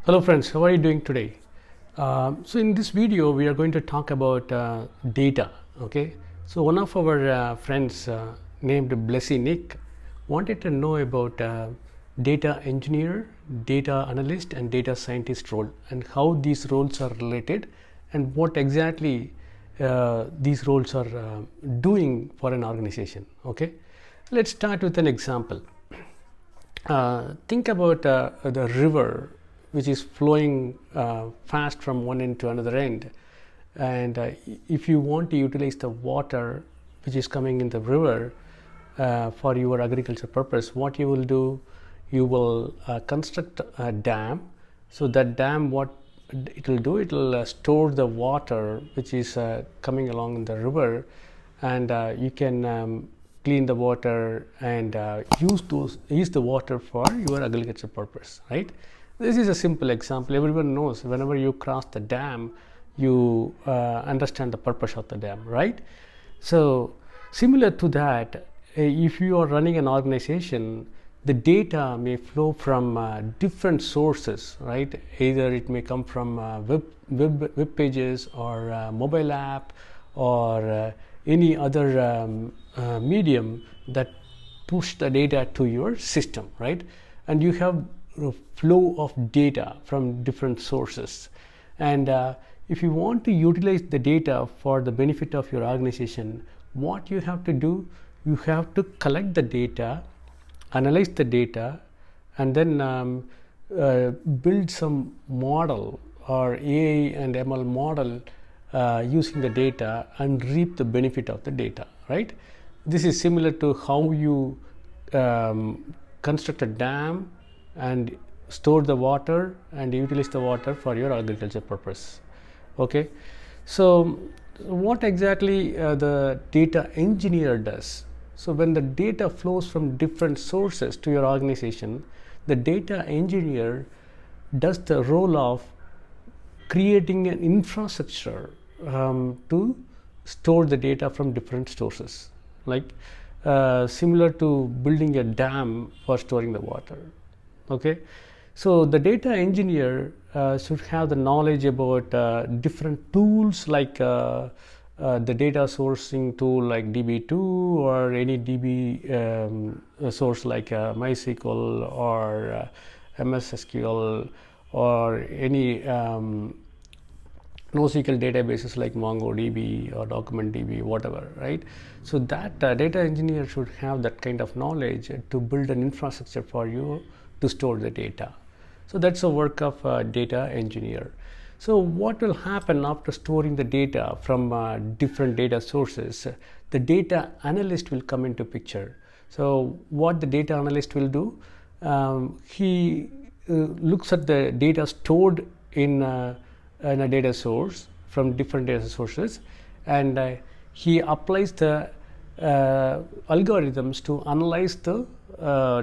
Hello friends, how are you doing today? So in this video we are going to talk about data. Okay, so one of our friends named Blessy Nick wanted to know about data engineer, data analyst and data scientist role and how these roles are related and what exactly these roles are doing for an organization. Okay, let's start with an example. Think about the river which is flowing fast from one end to another end, and if you want to utilize the water which is coming in the river for your agriculture purpose, what you will do, you will construct a dam. So that dam, what it will do, it will store the water which is coming along in the river, and you can clean the water and use the water for your agriculture purpose, right? This is a simple example. Everyone knows whenever you cross the dam, you understand the purpose of the dam, right? So similar to that, if you are running an organization, the data may flow from different sources, right? Either it may come from web pages or mobile app or any other medium that push the data to your system, right? And you have a flow of data from different sources, and if you want to utilize the data for the benefit of your organization, what you have to do, you have to collect the data, analyze the data, and then build some model or AI and ML model using the data and reap the benefit of the data, right? This is similar to how you construct a dam and store the water and utilize the water for your agriculture purpose. Okay, so what exactly the data engineer does? So when the data flows from different sources to your organization, the data engineer does the role of creating an infrastructure to store the data from different sources, like similar to building a dam for storing the water. Okay, so the data engineer should have the knowledge about different tools like the data sourcing tool like DB2 or any DB source like MySQL or MS SQL or any NoSQL databases like MongoDB or DocumentDB, whatever, right? So that data engineer should have that kind of knowledge to build an infrastructure for you to store the data. So that's the work of a data engineer. So what will happen after storing the data from different data sources? The data analyst will come into picture. So what the data analyst will do, he looks at the data stored in a data source from different data sources, and he applies the algorithms to analyze the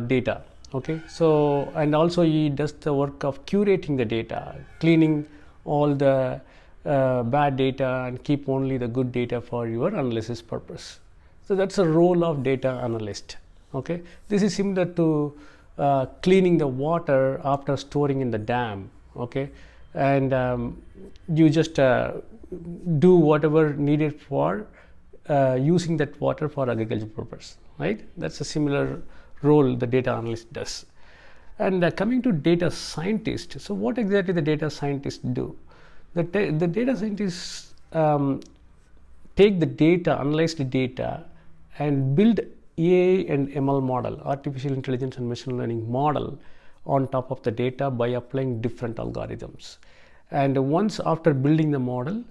data. Okay, so and also he does the work of curating the data, cleaning all the bad data and keep only the good data for your analysis purpose. So that's the role of data analyst. Okay, this is similar to cleaning the water after storing in the dam. Okay, and you just do whatever needed for using that water for agriculture purpose, right? That's a similar role the data analyst does. And coming to data scientist, so what exactly the data scientists do? The data scientists take the data, analyze the data, and build AI and ML model, artificial intelligence and machine learning model, on top of the data by applying different algorithms. And once after building the model,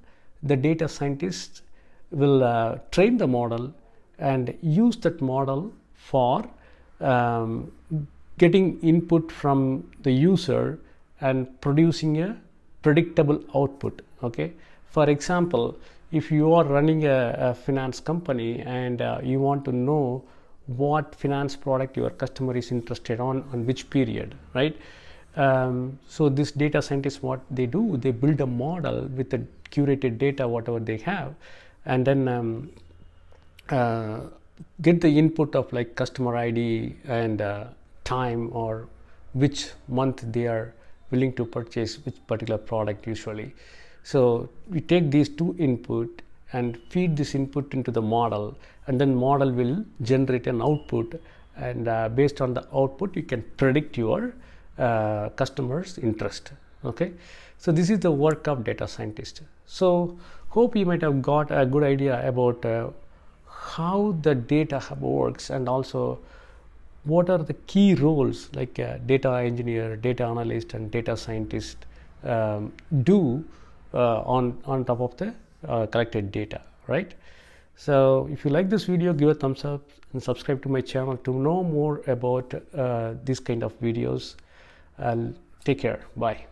the data scientists will train the model and use that model for getting input from the user and producing a predictable output. Okay, for example, if you are running a finance company and you want to know what finance product your customer is interested on which period, right? So this data scientists, what they do, they build a model with the curated data whatever they have, and then get the input of like customer ID and time or which month they are willing to purchase which particular product usually. So we take these two input and feed this input into the model, and then model will generate an output, and based on the output you can predict your customers' interest. Okay, so this is the work of data scientist. So hope you might have got a good idea about how the data works, and also what are the key roles like data engineer, data analyst, and data scientist do on top of the collected data, right? So if you like this video, give a thumbs up and subscribe to my channel to know more about this kind of videos. Take care. Bye.